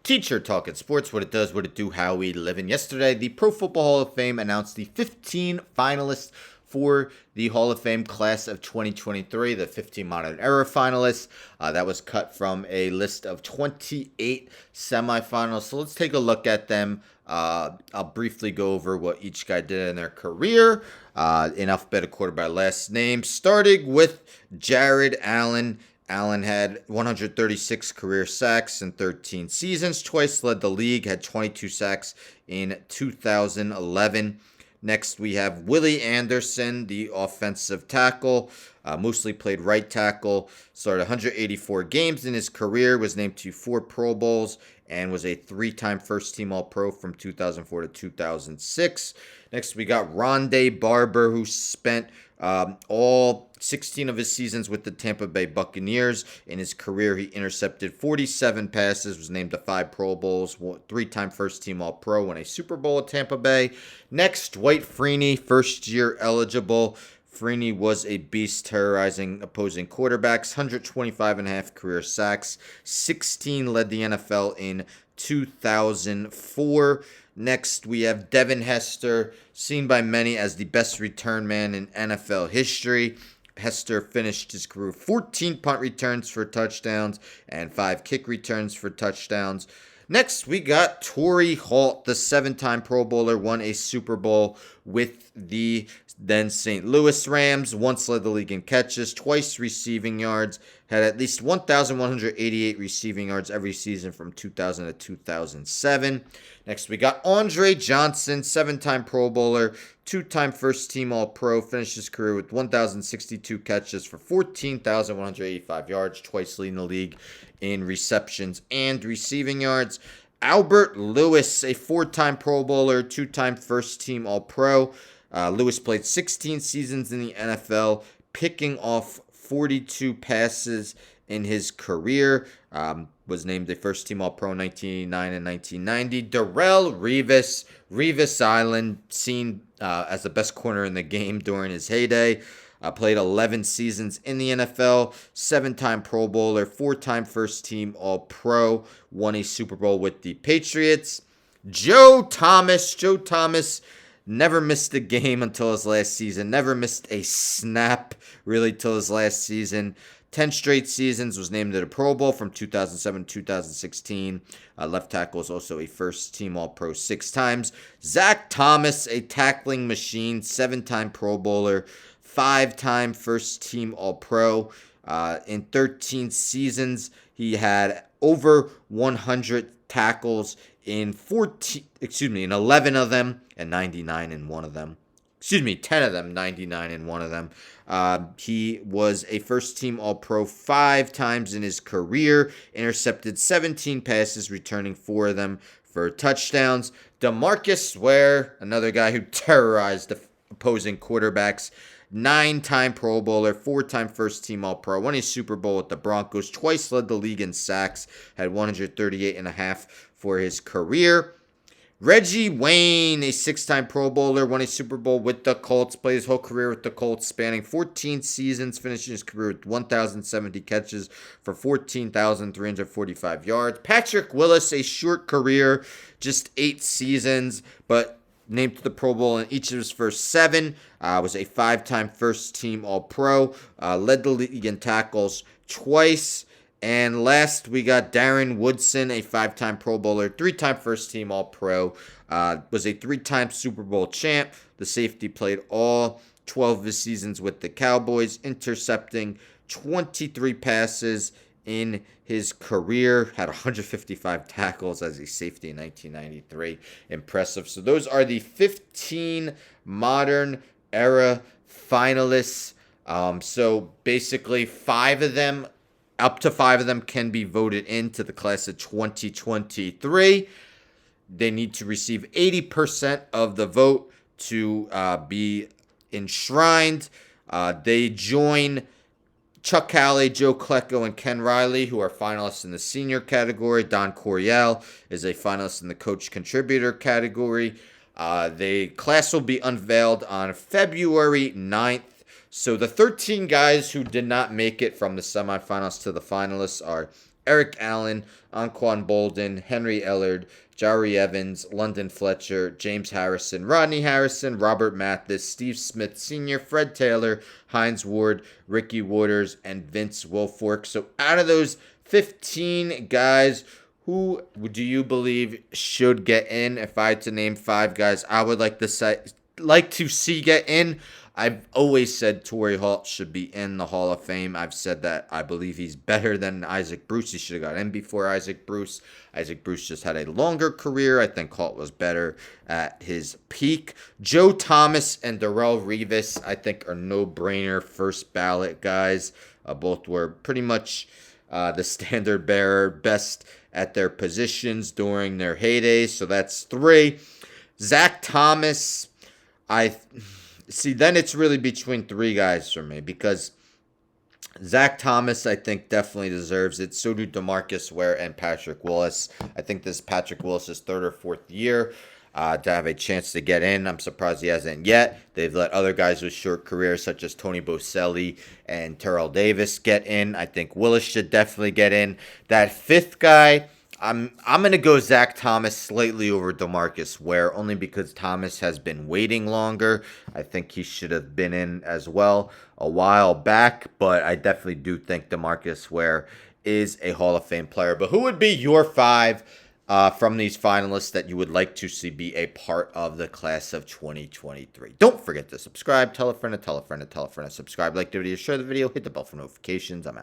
Teacher Talking Sports, what it does, what it do, how we live. And yesterday, the Pro Football Hall of Fame announced the 15 finalists for the Hall of Fame class of 2023, the 15 modern era finalists. That was cut from a list of 28 semifinals. So let's take a look at them. I'll briefly go over what each guy did in their career in alphabetical order by last name, starting with Jared Allen. Allen had 136 career sacks in 13 seasons, twice led the league, had 22 sacks in 2011. Next, we have Willie Anderson, the offensive tackle, mostly played right tackle, started 184 games in his career, was named to 4 Pro Bowls, and was a 3-time first-team All-Pro from 2004 to 2006. Next, we got Rondé Barber, who spent all 16 of his seasons with the Tampa Bay Buccaneers. In his career, he intercepted 47 passes, was named to 5 Pro Bowls, 3-time first-team All-Pro, won a Super Bowl at Tampa Bay. Next, Dwight Freeney, first-year eligible. Freeney was a beast, terrorizing opposing quarterbacks, 125.5 career sacks, 16 led the NFL in 2004. Next, we have Devin Hester, seen by many as the best return man in NFL history. Hester finished his career 14 punt returns for touchdowns and 5 kick returns for touchdowns. Next, we got Torrey Holt, the 7-time Pro Bowler, won a Super Bowl with the then St. Louis Rams, once led the league in catches, twice receiving yards, had at least 1,188 receiving yards every season from 2000 to 2007. Next, we got Andre Johnson, 7-time Pro Bowler, 2-time first-team All-Pro, finished his career with 1,062 catches for 14,185 yards, twice leading the league in receptions and receiving yards. Albert Lewis, a 4-time Pro Bowler, 2-time first-team All-Pro. Lewis played 16 seasons in the NFL, picking off 42 passes in his career. Was named a first-team All-Pro in 1989 and 1990. Darrelle Revis, Revis Island, seen as the best corner in the game during his heyday. Played 11 seasons in the NFL, 7-time Pro Bowler, 4-time first-team All-Pro, won a Super Bowl with the Patriots. Joe Thomas, never missed a game until his last season. Never missed a snap, really, till his last season. 10 straight seasons, was named to the Pro Bowl from 2007 to 2016. Left tackle is also a first-team All-Pro 6 times. Zach Thomas, a tackling machine, 7-time Pro Bowler, 5-time first-team All-Pro. In 13 seasons, he had over 100 tackles in 11 of them, and 99 in one of them. 10 of them, 99 in one of them. He was a first-team All-Pro 5 times in his career, intercepted 17 passes, returning 4 of them for touchdowns. DeMarcus Ware, another guy who terrorized the opposing quarterbacks, 9-time Pro Bowler, 4-time first-team All-Pro, won a Super Bowl with the Broncos, twice led the league in sacks, had 138.5 for his career. Reggie Wayne, a 6-time Pro Bowler, won a Super Bowl with the Colts, played his whole career with the Colts, spanning 14 seasons, finishing his career with 1,070 catches for 14,345 yards. Patrick Willis, a short career, just 8 seasons, but named to the Pro Bowl in each of his first 7. Was a 5-time first-team All-Pro, led the league in tackles twice. And last, we got Darren Woodson, a 5-time Pro Bowler, 3-time first-team All-Pro, was a 3-time Super Bowl champ. The safety played all 12 of his seasons with the Cowboys, intercepting 23 passes in his career, had 155 tackles as a safety in 1993. Impressive. So those are the 15 modern era finalists. So basically 5 of them, up to 5 of them, can be voted into the class of 2023. They need to receive 80% of the vote to be enshrined. They join Chuck Halley, Joe Klecko, and Ken Riley, who are finalists in the senior category. Don Coryell is a finalist in the coach contributor category. The class will be unveiled on February 9th. So the 13 guys who did not make it from the semifinals to the finalists are Eric Allen, Anquan Bolden, Henry Ellard, Jari Evans, London Fletcher, James Harrison, Rodney Harrison, Robert Mathis, Steve Smith Sr., Fred Taylor, Hines Ward, Ricky Waters, and Vince Wilfork. So out of those 15 guys, who do you believe should get in? If I had to name 5 guys I would like to see get in, I've always said Torrey Holt should be in the Hall of Fame. I've said that I believe he's better than Isaac Bruce. He should have got in before Isaac Bruce. Isaac Bruce just had a longer career. I think Holt was better at his peak. Joe Thomas and Darrelle Revis, I think, are no-brainer first ballot guys. Both were pretty much the standard bearer, best at their positions during their heydays. So that's 3. Zach Thomas, I see, then it's really between 3 guys for me because Zach Thomas, I think, definitely deserves it. So do DeMarcus Ware and Patrick Willis. I think this is Patrick Willis' 3rd or 4th year to have a chance to get in. I'm surprised he hasn't yet. They've let other guys with short careers, such as Tony Boselli and Terrell Davis, get in. I think Willis should definitely get in. That 5th guy, I'm going to go Zach Thomas slightly over DeMarcus Ware, only because Thomas has been waiting longer. I think he should have been in as well a while back, but I definitely do think DeMarcus Ware is a Hall of Fame player. But who would be your 5 from these finalists that you would like to see be a part of the class of 2023? Don't forget to subscribe, tell a friend, to tell a friend, to tell a friend to subscribe, like the video, share the video, hit the bell for notifications. I'm out.